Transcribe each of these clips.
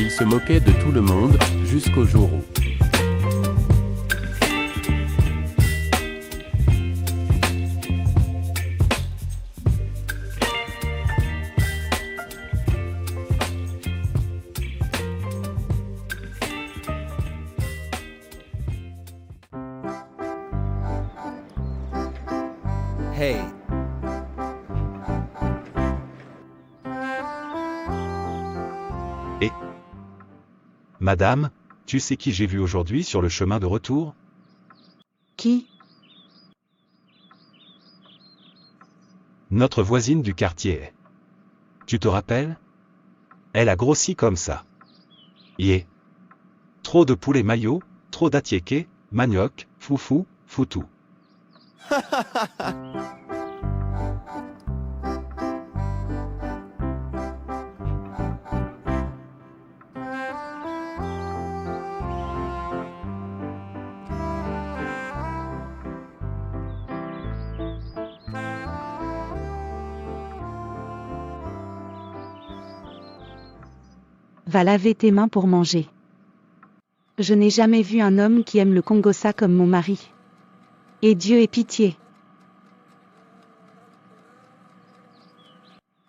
Il se moquait de tout le monde, jusqu'au jour où... Hey. Et Madame, tu sais qui j'ai vu aujourd'hui sur le chemin de retour? Qui? Notre voisine du quartier. Tu te rappelles? Elle a grossi comme ça. Yeah. Trop de poulet maillot, trop d'attiéké, manioc, foufou, foutou. Va laver tes mains pour manger. Je n'ai jamais vu un homme qui aime le Congossa comme mon mari. Et Dieu ait pitié.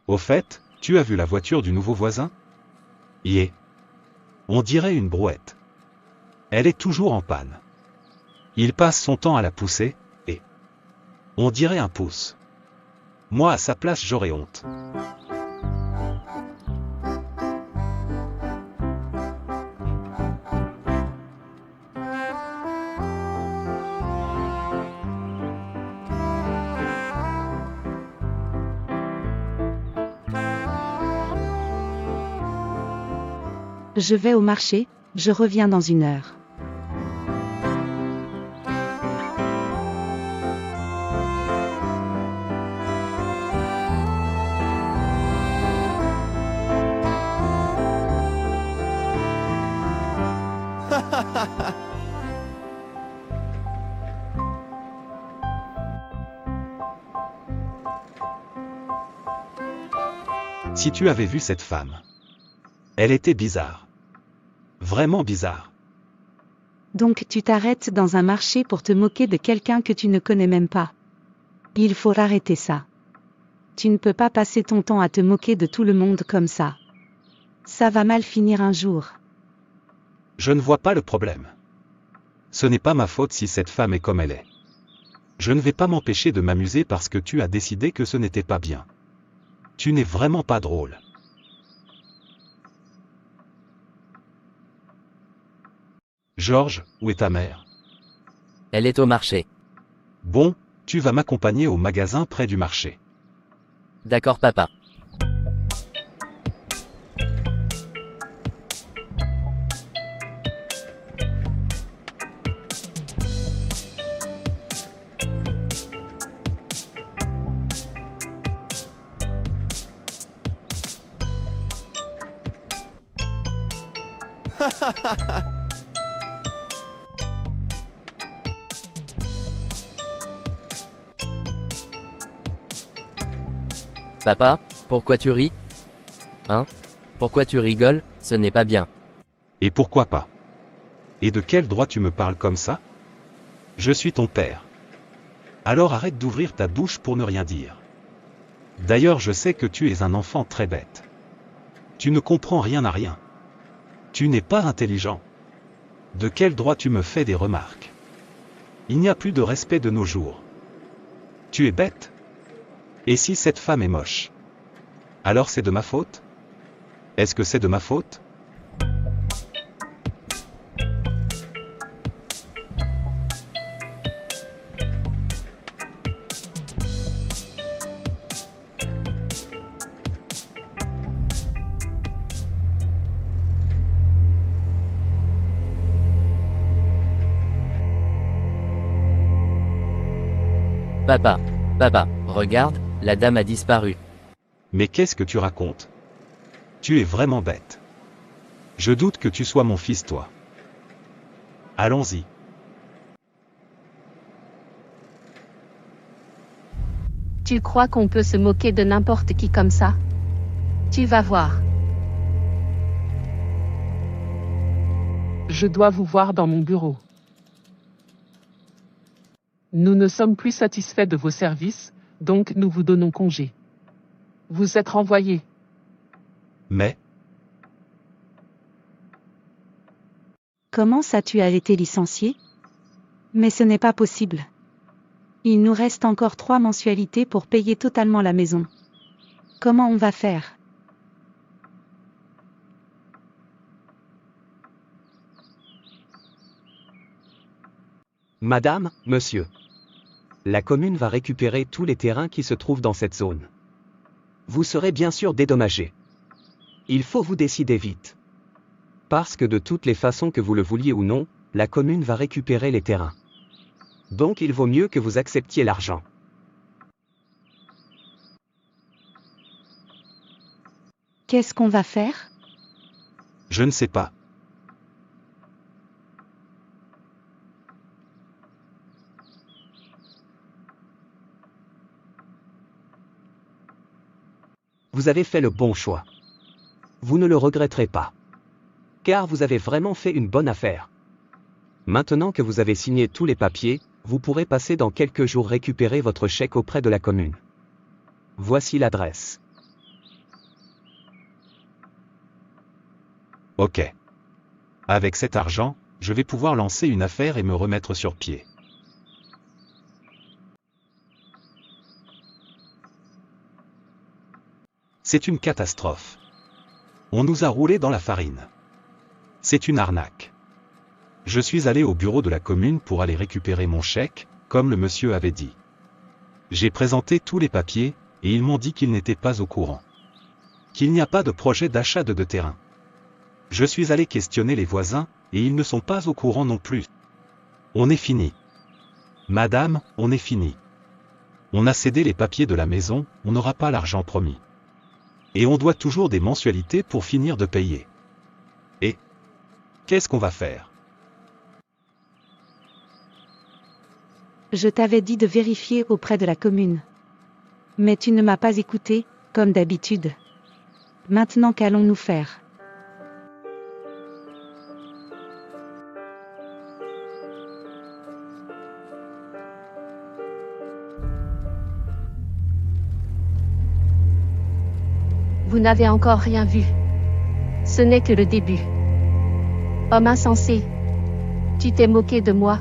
Au fait, tu as vu la voiture du nouveau voisin? Yeah. On dirait une brouette. Elle est toujours en panne. Il passe son temps à la pousser, et... on dirait un pouce. Moi à sa place j'aurais honte. Je vais au marché, je reviens dans 1 heure. Si tu avais vu cette femme. Elle était bizarre. Vraiment bizarre. Donc tu t'arrêtes dans un marché pour te moquer de quelqu'un que tu ne connais même pas. Il faut arrêter ça. Tu ne peux pas passer ton temps à te moquer de tout le monde comme ça. Ça va mal finir un jour. Je ne vois pas le problème. Ce n'est pas ma faute si cette femme est comme elle est. Je ne vais pas m'empêcher de m'amuser parce que tu as décidé que ce n'était pas bien. Tu n'es vraiment pas drôle. Georges, où est ta mère? Elle est au marché. Bon, tu vas m'accompagner au magasin près du marché. D'accord papa. Papa, pourquoi tu ris? Hein? Pourquoi tu rigoles? Ce n'est pas bien. Et pourquoi pas? Et de quel droit tu me parles comme ça? Je suis ton père. Alors arrête d'ouvrir ta bouche pour ne rien dire. D'ailleurs je sais que tu es un enfant très bête. Tu ne comprends rien à rien. Tu n'es pas intelligent. De quel droit tu me fais des remarques? Il n'y a plus de respect de nos jours. Tu es bête? Et si cette femme est moche? Alors c'est de ma faute? Est-ce que c'est de ma faute? Papa, regarde, la dame a disparu. Mais qu'est-ce que tu racontes? Tu es vraiment bête. Je doute que tu sois mon fils toi. Allons-y. Tu crois qu'on peut se moquer de n'importe qui comme ça? Tu vas voir. Je dois vous voir dans mon bureau. Nous ne sommes plus satisfaits de vos services, donc nous vous donnons congé. Vous êtes renvoyé. Mais, Comment ça tu as été licencié? Mais ce n'est pas possible. Il nous reste encore 3 mensualités pour payer totalement la maison. Comment on va faire? Madame, monsieur. La commune va récupérer tous les terrains qui se trouvent dans cette zone. Vous serez bien sûr dédommagé. Il faut vous décider vite. Parce que de toutes les façons que vous le vouliez ou non, la commune va récupérer les terrains. Donc il vaut mieux que vous acceptiez l'argent. Qu'est-ce qu'on va faire? je ne sais pas. Vous avez fait le bon choix. Vous ne le regretterez pas. Car vous avez vraiment fait une bonne affaire. Maintenant que vous avez signé tous les papiers, vous pourrez passer dans quelques jours récupérer votre chèque auprès de la commune. Voici l'adresse. Ok. Avec cet argent, je vais pouvoir lancer une affaire et me remettre sur pied. C'est une catastrophe. On nous a roulé dans la farine. C'est une arnaque. Je suis allé au bureau de la commune pour aller récupérer mon chèque, comme le monsieur avait dit. J'ai présenté tous les papiers, et ils m'ont dit qu'ils n'étaient pas au courant. Qu'il n'y a pas de projet d'achat de terrain. Je suis allé questionner les voisins, et ils ne sont pas au courant non plus. On est fini. Madame, on est fini. On a cédé les papiers de la maison, on n'aura pas l'argent promis. Et on doit toujours des mensualités pour finir de payer. Et qu'est-ce qu'on va faire? Je t'avais dit de vérifier auprès de la commune. Mais tu ne m'as pas écouté, comme d'habitude. Maintenant qu'allons-nous faire? Vous n'avez encore rien vu. Ce n'est que le début. Homme insensé. Tu t'es moqué de moi.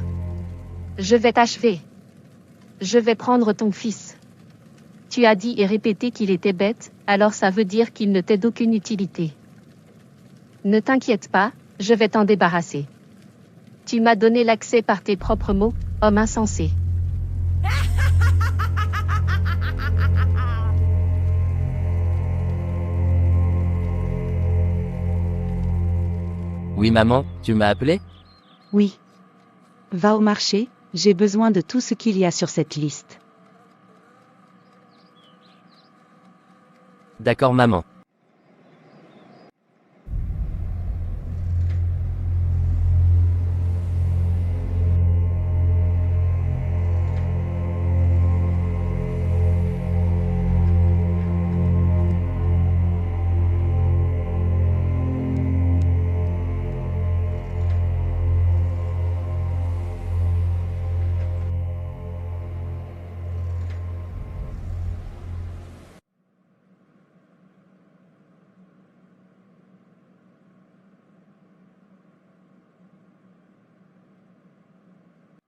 Je vais t'achever. Je vais prendre ton fils. Tu as dit et répété qu'il était bête, alors ça veut dire qu'il ne t'est d'aucune utilité. Ne t'inquiète pas, je vais t'en débarrasser. Tu m'as donné l'accès par tes propres mots, homme insensé. Oui maman, tu m'as appelé? Oui. Va au marché, j'ai besoin de tout ce qu'il y a sur cette liste. D'accord maman.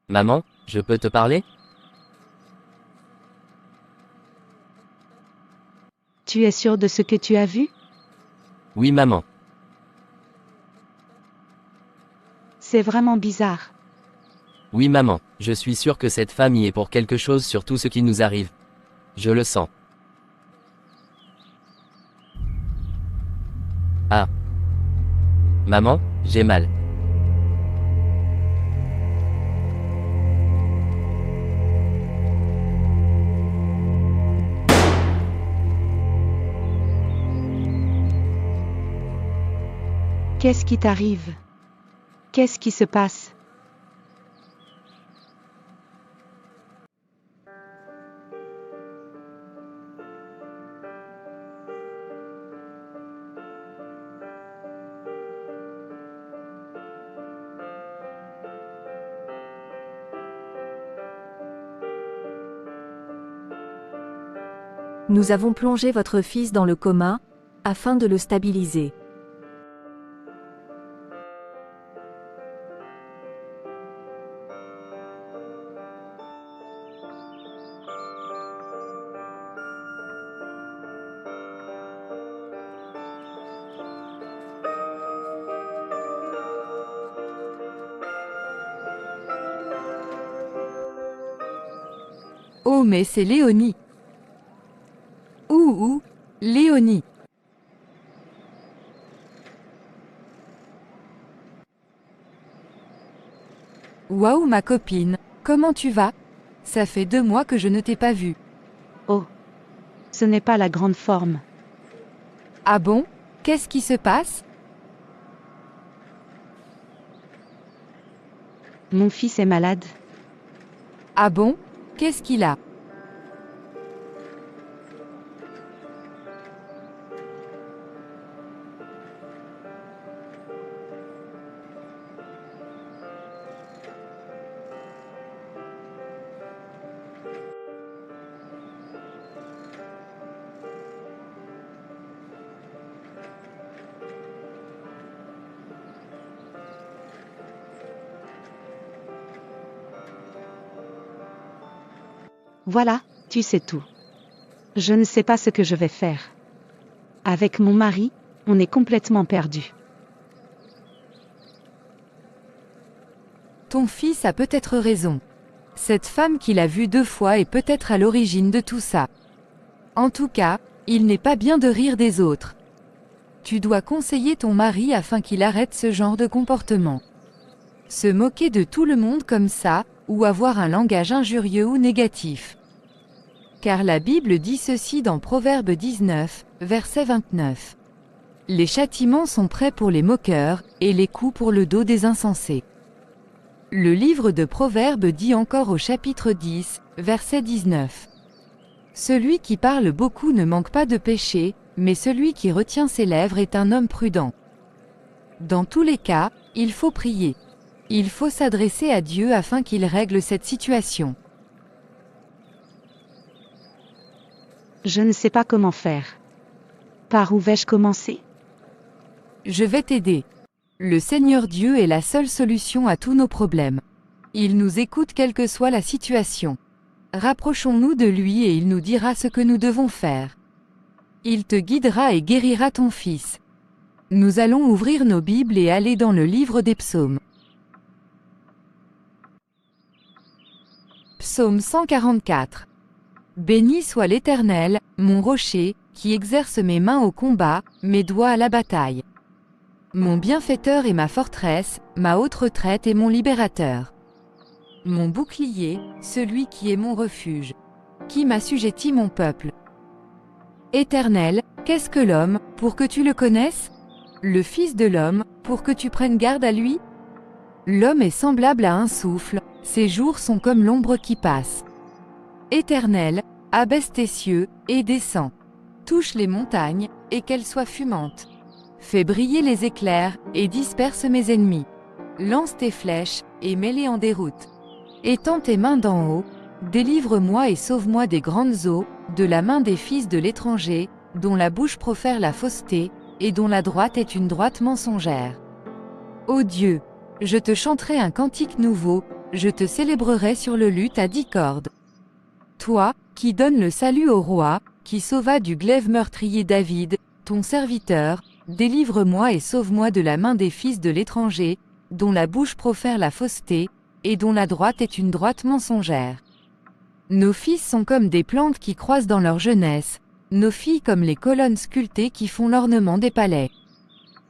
Maman, je peux te parler? Tu es sûr de ce que tu as vu? Oui maman. C'est vraiment bizarre. Oui maman, je suis sûr que cette femme y est pour quelque chose sur tout ce qui nous arrive. Je le sens. Ah. Maman, j'ai mal. Qu'est-ce qui t'arrive? Qu'est-ce qui se passe? Nous avons plongé votre fils dans le coma, afin de le stabiliser. Oh mais c'est Léonie. Ouh, Léonie. Waouh ma copine, comment tu vas? Ça fait 2 mois que je ne t'ai pas vue. Oh. Ce n'est pas la grande forme. Ah bon? Qu'est-ce qui se passe? Mon fils est malade. Ah bon? Qu'est-ce qu'il a? Voilà, tu sais tout. Je ne sais pas ce que je vais faire. Avec mon mari, on est complètement perdu. Ton fils a peut-être raison. Cette femme qu'il a vue 2 fois est peut-être à l'origine de tout ça. En tout cas, il n'est pas bien de rire des autres. Tu dois conseiller ton mari afin qu'il arrête ce genre de comportement. Se moquer de tout le monde comme ça, ou avoir un langage injurieux ou négatif. Car la Bible dit ceci dans Proverbe 19, verset 29. Les châtiments sont prêts pour les moqueurs, et les coups pour le dos des insensés. Le livre de Proverbes dit encore au chapitre 10, verset 19. Celui qui parle beaucoup ne manque pas de péché, mais celui qui retient ses lèvres est un homme prudent. Dans tous les cas, il faut prier. Il faut s'adresser à Dieu afin qu'il règle cette situation. Je ne sais pas comment faire. Par où vais-je commencer? Je vais t'aider. Le Seigneur Dieu est la seule solution à tous nos problèmes. Il nous écoute quelle que soit la situation. Rapprochons-nous de lui et il nous dira ce que nous devons faire. Il te guidera et guérira ton fils. Nous allons ouvrir nos Bibles et aller dans le livre des psaumes. Psaume 144. Béni soit l'Éternel, mon rocher, qui exerce mes mains au combat, mes doigts à la bataille. Mon bienfaiteur et ma forteresse, ma haute retraite et mon libérateur. Mon bouclier, celui qui est mon refuge. Qui m'assujettit mon peuple. Éternel, qu'est-ce que l'homme, pour que tu le connaisses? Le Fils de l'homme, pour que tu prennes garde à lui? L'homme est semblable à un souffle, ses jours sont comme l'ombre qui passe. Éternel, abaisse tes cieux, et descends. Touche les montagnes, et qu'elles soient fumantes. Fais briller les éclairs, et disperse mes ennemis. Lance tes flèches, et mets-les en déroute. Étends tes mains d'en haut, délivre-moi et sauve-moi des grandes eaux, de la main des fils de l'étranger, dont la bouche profère la fausseté, et dont la droite est une droite mensongère. Ô Dieu, je te chanterai un cantique nouveau, je te célébrerai sur le luth à 10 cordes. Toi, qui donnes le salut au roi, qui sauva du glaive meurtrier David, ton serviteur, délivre-moi et sauve-moi de la main des fils de l'étranger, dont la bouche profère la fausseté, et dont la droite est une droite mensongère. Nos fils sont comme des plantes qui croissent dans leur jeunesse, nos filles comme les colonnes sculptées qui font l'ornement des palais.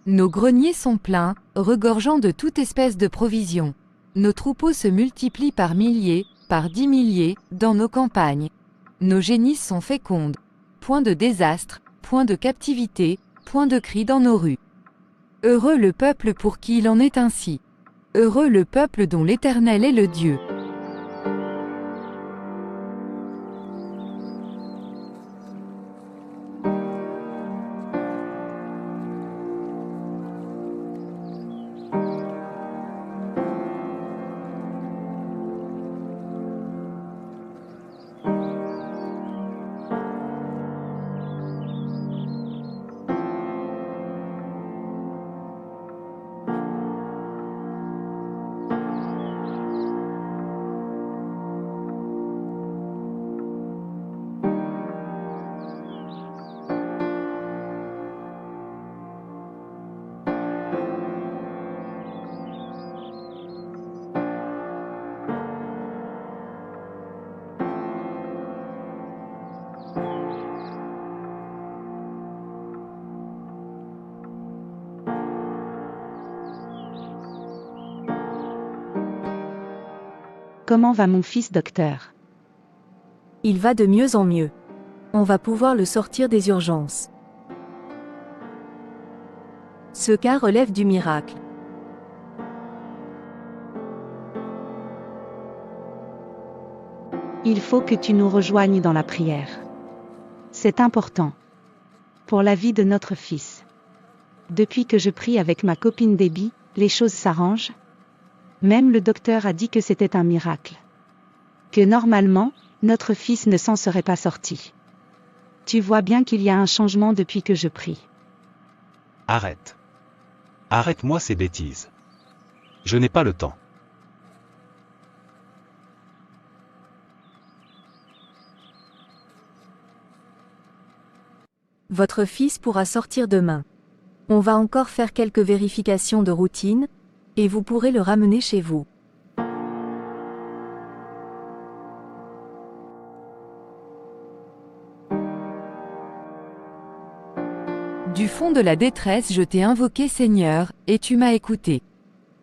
Nos greniers sont pleins, regorgeant de toute espèce de provisions. Nos troupeaux se multiplient par milliers, par 10 milliers, dans nos campagnes. Nos génisses sont fécondes. Point de désastre, point de captivité, point de cri dans nos rues. Heureux le peuple pour qui il en est ainsi. Heureux le peuple dont l'Éternel est le Dieu. Comment va mon fils, docteur? Il va de mieux en mieux. On va pouvoir le sortir des urgences. Ce cas relève du miracle. Il faut que tu nous rejoignes dans la prière. C'est important. Pour la vie de notre fils. Depuis que je prie avec ma copine Debbie, les choses s'arrangent. Même le docteur a dit que c'était un miracle. Que normalement, notre fils ne s'en serait pas sorti. Tu vois bien qu'il y a un changement depuis que je prie. Arrête. Arrête-moi ces bêtises. Je n'ai pas le temps. Votre fils pourra sortir demain. On va encore faire quelques vérifications de routine, et vous pourrez le ramener chez vous. Du fond de la détresse, je t'ai invoqué, Seigneur, et tu m'as écouté.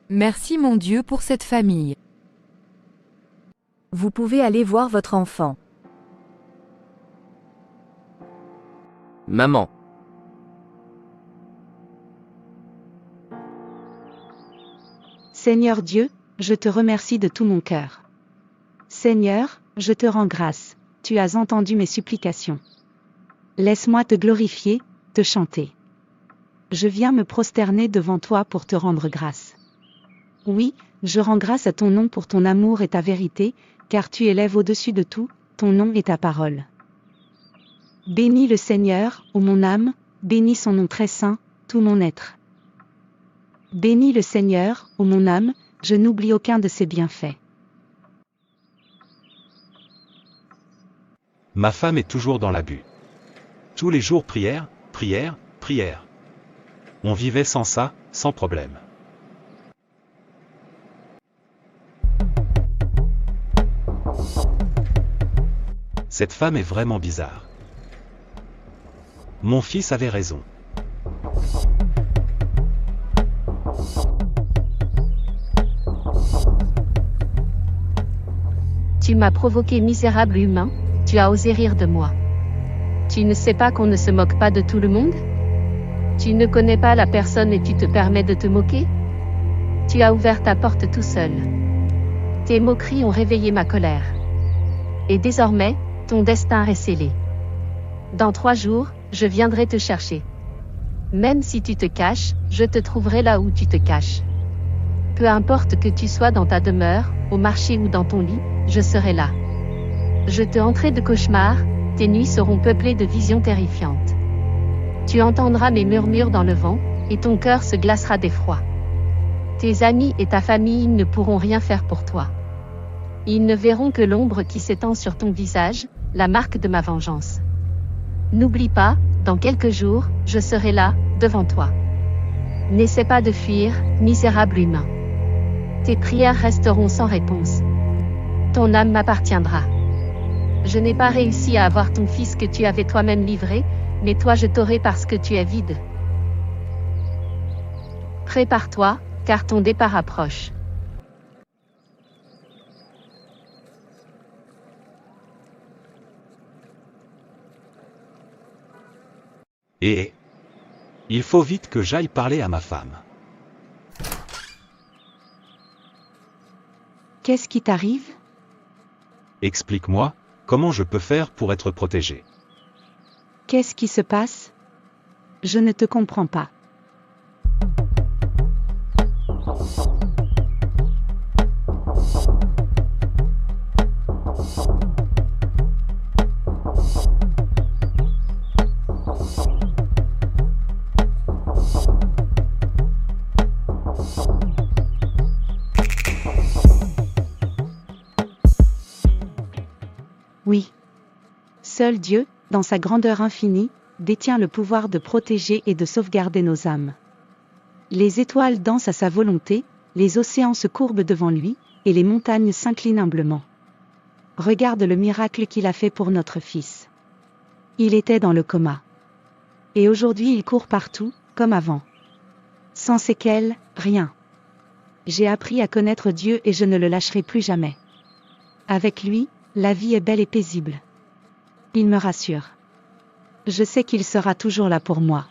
Merci mon Dieu pour cette famille. Vous pouvez aller voir votre enfant. Maman. Seigneur Dieu, je te remercie de tout mon cœur. Seigneur, je te rends grâce, tu as entendu mes supplications. Laisse-moi te glorifier, te chanter. Je viens me prosterner devant toi pour te rendre grâce. Oui, je rends grâce à ton nom pour ton amour et ta vérité, car tu élèves au-dessus de tout, ton nom et ta parole. Bénis le Seigneur, ô mon âme, bénis son nom très saint, tout mon être. Bénis le Seigneur, ô mon âme, je n'oublie aucun de ses bienfaits. Ma femme est toujours dans l'abus. Tous les jours prière, prière, prière. On vivait sans ça, sans problème. Cette femme est vraiment bizarre. Mon fils avait raison. Tu m'as provoqué, misérable humain, tu as osé rire de moi. Tu ne sais pas qu'on ne se moque pas de tout le monde? Tu ne connais pas la personne et tu te permets de te moquer? Tu as ouvert ta porte tout seul. Tes moqueries ont réveillé ma colère. Et désormais, ton destin est scellé. Dans 3 jours, je viendrai te chercher. Même si tu te caches, je te trouverai là où tu te caches. Peu importe que tu sois dans ta demeure, au marché ou dans ton lit, je serai là. Je te hanterai de cauchemars, tes nuits seront peuplées de visions terrifiantes. Tu entendras mes murmures dans le vent, et ton cœur se glacera d'effroi. Tes amis et ta famille ne pourront rien faire pour toi. Ils ne verront que l'ombre qui s'étend sur ton visage, la marque de ma vengeance. N'oublie pas, dans quelques jours, je serai là, devant toi. N'essaie pas de fuir, misérable humain. Tes prières resteront sans réponse. Ton âme m'appartiendra. Je n'ai pas réussi à avoir ton fils que tu avais toi-même livré, mais toi je t'aurai parce que tu es vide. Prépare-toi, car ton départ approche. Et il faut vite que j'aille parler à ma femme. Qu'est-ce qui t'arrive? Explique-moi, comment je peux faire pour être protégé? Qu'est-ce qui se passe? Je ne te comprends pas. Oui. Seul Dieu, dans sa grandeur infinie, détient le pouvoir de protéger et de sauvegarder nos âmes. Les étoiles dansent à sa volonté, les océans se courbent devant lui, et les montagnes s'inclinent humblement. Regarde le miracle qu'il a fait pour notre fils. Il était dans le coma. Et aujourd'hui il court partout, comme avant. Sans séquelles, rien. J'ai appris à connaître Dieu et je ne le lâcherai plus jamais. Avec lui, la vie est belle et paisible. Il me rassure. Je sais qu'il sera toujours là pour moi.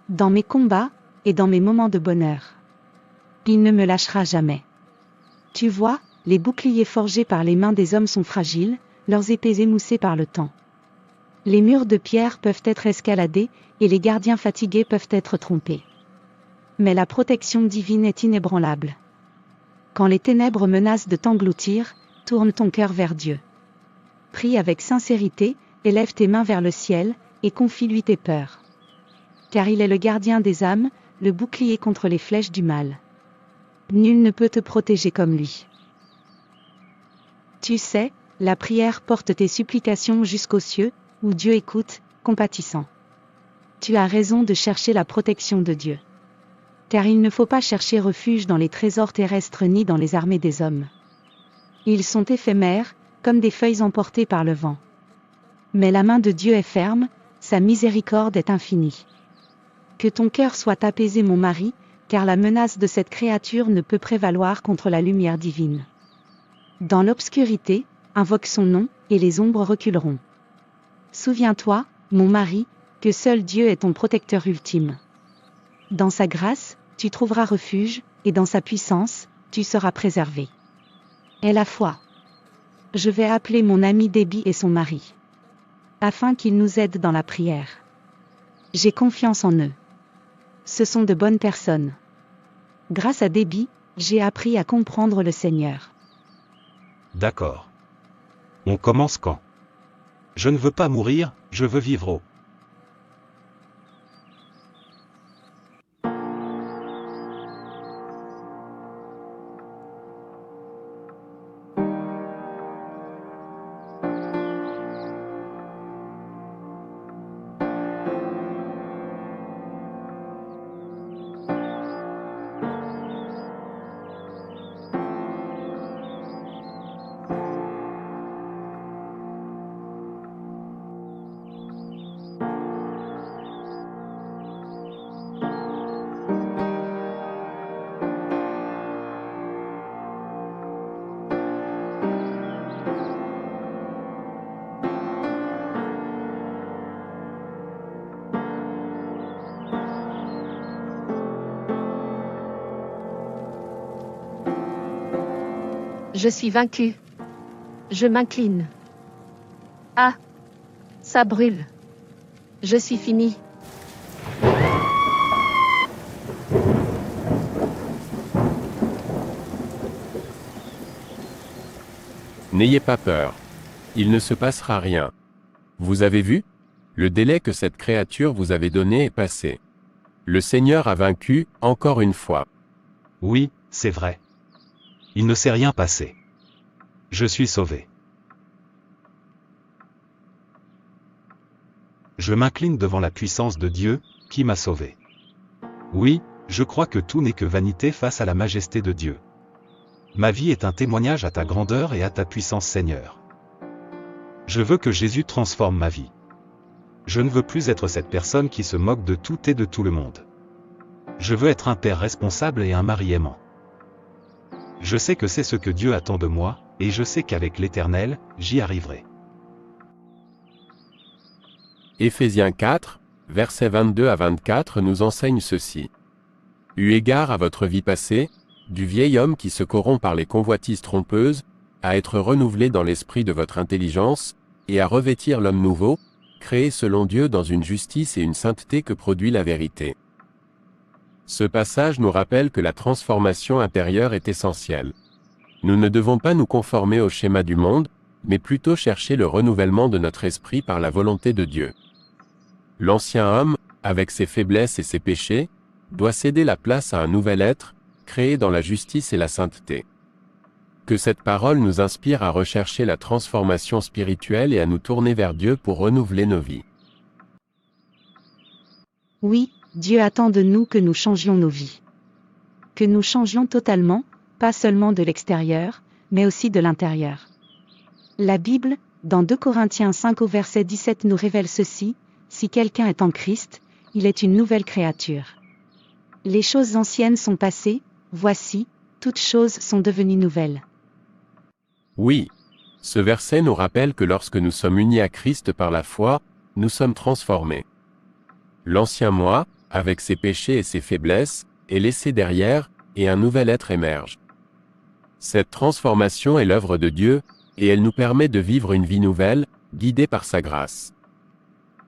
Dans mes combats, et dans mes moments de bonheur. Il ne me lâchera jamais. Tu vois, les boucliers forgés par les mains des hommes sont fragiles, leurs épées émoussées par le temps. Les murs de pierre peuvent être escaladés, et les gardiens fatigués peuvent être trompés. Mais la protection divine est inébranlable. Quand les ténèbres menacent de t'engloutir, tourne ton cœur vers Dieu. Prie avec sincérité, élève tes mains vers le ciel, et confie-lui tes peurs. Car il est le gardien des âmes, le bouclier contre les flèches du mal. Nul ne peut te protéger comme lui. Tu sais, la prière porte tes supplications jusqu'aux cieux, où Dieu écoute, compatissant. Tu as raison de chercher la protection de Dieu. Car il ne faut pas chercher refuge dans les trésors terrestres ni dans les armées des hommes. Ils sont éphémères, comme des feuilles emportées par le vent. Mais la main de Dieu est ferme, sa miséricorde est infinie. Que ton cœur soit apaisé, mon mari, car la menace de cette créature ne peut prévaloir contre la lumière divine. Dans l'obscurité, invoque son nom, et les ombres reculeront. Souviens-toi, mon mari, que seul Dieu est ton protecteur ultime. Dans sa grâce, tu trouveras refuge, et dans sa puissance, tu seras préservé. Aie la foi. Je vais appeler mon ami Debbie et son mari. Afin qu'ils nous aident dans la prière. J'ai confiance en eux. Ce sont de bonnes personnes. Grâce à Debbie, j'ai appris à comprendre le Seigneur. D'accord. On commence quand? Je ne veux pas mourir, je veux vivre au. Je suis vaincu. Je m'incline. Ah! Ça brûle. Je suis fini. N'ayez pas peur. Il ne se passera rien. Vous avez vu? Le délai que cette créature vous avait donné est passé. Le Seigneur a vaincu, encore une fois. Oui, c'est vrai. Il ne s'est rien passé. Je suis sauvé. Je m'incline devant la puissance de Dieu, qui m'a sauvé. Oui, je crois que tout n'est que vanité face à la majesté de Dieu. Ma vie est un témoignage à ta grandeur et à ta puissance, Seigneur. Je veux que Jésus transforme ma vie. Je ne veux plus être cette personne qui se moque de tout et de tout le monde. Je veux être un père responsable et un mari aimant. Je sais que c'est ce que Dieu attend de moi, et je sais qu'avec l'Éternel, j'y arriverai. Éphésiens 4, versets 22 à 24 nous enseigne ceci. Eu égard à votre vie passée, du vieil homme qui se corrompt par les convoitises trompeuses, à être renouvelé dans l'esprit de votre intelligence, et à revêtir l'homme nouveau, créé selon Dieu dans une justice et une sainteté que produit la vérité. Ce passage nous rappelle que la transformation intérieure est essentielle. Nous ne devons pas nous conformer au schéma du monde, mais plutôt chercher le renouvellement de notre esprit par la volonté de Dieu. L'ancien homme, avec ses faiblesses et ses péchés, doit céder la place à un nouvel être, créé dans la justice et la sainteté. Que cette parole nous inspire à rechercher la transformation spirituelle et à nous tourner vers Dieu pour renouveler nos vies. Oui, Dieu attend de nous que nous changions nos vies. Que nous changions totalement, pas seulement de l'extérieur, mais aussi de l'intérieur. La Bible, dans 2 Corinthiens 5 au verset 17 nous révèle ceci, si quelqu'un est en Christ, il est une nouvelle créature. Les choses anciennes sont passées, voici, toutes choses sont devenues nouvelles. Oui, Ce verset nous rappelle que lorsque nous sommes unis à Christ par la foi, nous sommes transformés. L'ancien moi, avec ses péchés et ses faiblesses, est laissé derrière, et un nouvel être émerge. Cette transformation est l'œuvre de Dieu, et elle nous permet de vivre une vie nouvelle, guidée par sa grâce.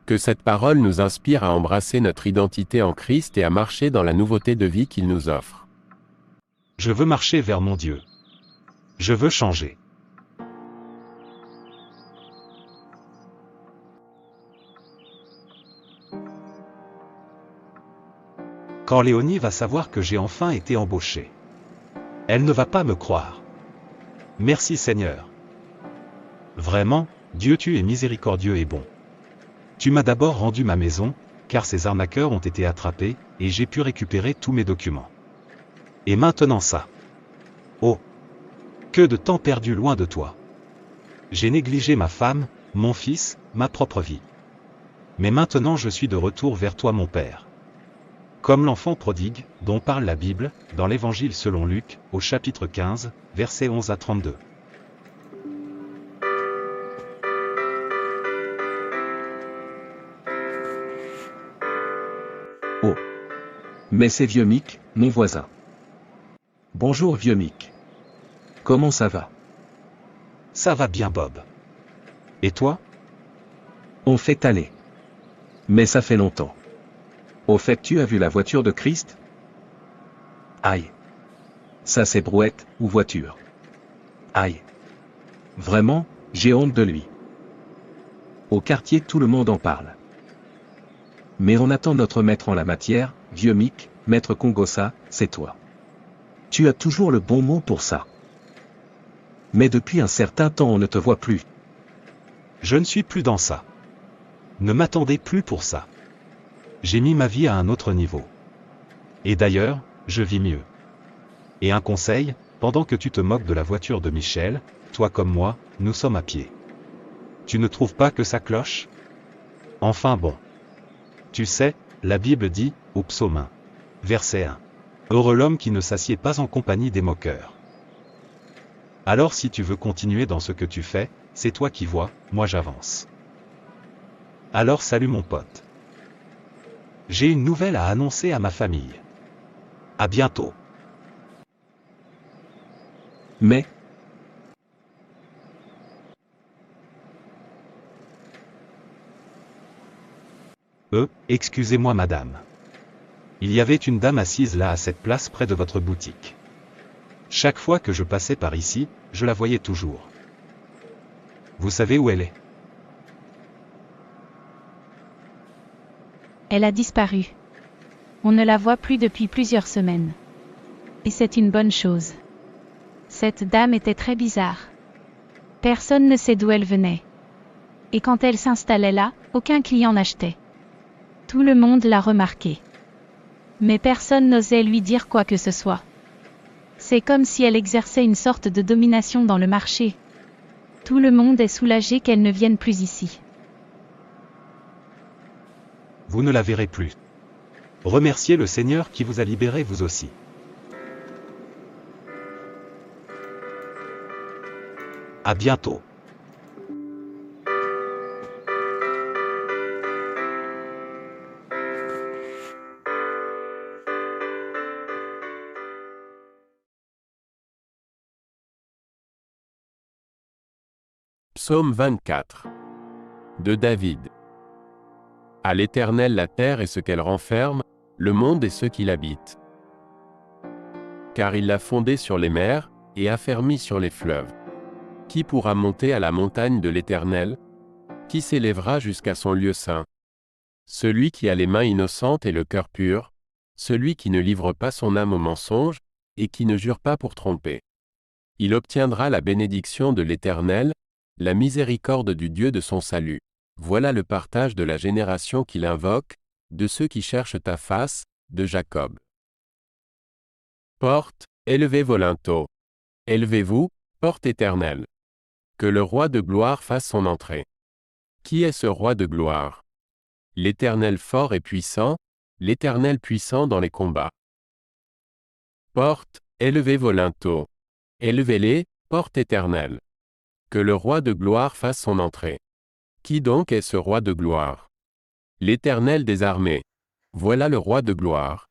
Que cette parole nous inspire à embrasser notre identité en Christ et à marcher dans la nouveauté de vie qu'il nous offre. Je veux marcher vers mon Dieu. Je veux changer. Quand Léonie va savoir que j'ai enfin été embauché. Elle ne va pas me croire. Merci Seigneur. Vraiment, Dieu tu es miséricordieux et bon. Tu m'as d'abord rendu ma maison, car ces arnaqueurs ont été attrapés, et j'ai pu récupérer tous mes documents. Et maintenant ça. Oh! Que de temps perdu loin de toi. J'ai négligé ma femme, mon fils, ma propre vie. Mais maintenant je suis de retour vers toi mon Père. Comme l'enfant prodigue, dont parle la Bible, dans l'Évangile selon Luc, au chapitre 15, versets 11 à 32. Oh. Mais c'est vieux Mick, mon voisin. Bonjour vieux Mick. Comment ça va? Ça va bien Bob. Et toi? On fait aller. Mais ça fait longtemps. Au fait, tu as vu la voiture de Christ? Aïe. Ça c'est brouette, ou voiture. Aïe. Vraiment, j'ai honte de lui. Au quartier tout le monde en parle. Mais on attend notre maître en la matière, vieux Mick, maître Congossa, c'est toi. Tu as toujours le bon mot pour ça. Mais depuis un certain temps on ne te voit plus. Je ne suis plus dans ça. Ne m'attendez plus pour ça. J'ai mis ma vie à un autre niveau. Et d'ailleurs, je vis mieux. Et un conseil, pendant que tu te moques de la voiture de Michel, toi comme moi, nous sommes à pied. Tu ne trouves pas que ça cloche? Enfin bon. Tu sais, la Bible dit, au psaume 1. Verset 1. Heureux l'homme qui ne s'assied pas en compagnie des moqueurs. Alors si tu veux continuer dans ce que tu fais, c'est toi qui vois, moi j'avance. Alors salut mon pote. J'ai une nouvelle à annoncer à ma famille. À bientôt. Mais... Excusez-moi madame. Il y avait une dame assise là à cette place près de votre boutique. Chaque fois que je passais par ici, je la voyais toujours. Vous savez où elle est? Elle a disparu. On ne la voit plus depuis plusieurs semaines. Et c'est une bonne chose. Cette dame était très bizarre. Personne ne sait d'où elle venait. Et quand elle s'installait là, aucun client n'achetait. Tout le monde l'a remarqué. Mais personne n'osait lui dire quoi que ce soit. C'est comme si elle exerçait une sorte de domination dans le marché. Tout le monde est soulagé qu'elle ne vienne plus ici. Vous ne la verrez plus. Remerciez le Seigneur qui vous a libéré vous aussi. À bientôt. Psaume 24. De David. À l'Éternel la terre et ce qu'elle renferme, le monde et ceux qui l'habitent. Car il l'a fondé sur les mers, et affermi sur les fleuves. Qui pourra monter à la montagne de l'Éternel? Qui s'élèvera jusqu'à son lieu saint? Celui qui a les mains innocentes et le cœur pur, celui qui ne livre pas son âme au mensonge, et qui ne jure pas pour tromper. Il obtiendra la bénédiction de l'Éternel, la miséricorde du Dieu de son salut. Voilà le partage de la génération qu'il invoque, de ceux qui cherchent ta face, de Jacob. Porte, élevez vos linteaux. Élevez-vous, porte éternelle. Que le roi de gloire fasse son entrée. Qui est ce roi de gloire? L'Éternel fort et puissant, l'Éternel puissant dans les combats. Porte, élevez vos linteaux. Élevez-les, porte éternelle. Que le roi de gloire fasse son entrée. Qui donc est ce roi de gloire? L'Éternel des armées. Voilà le roi de gloire.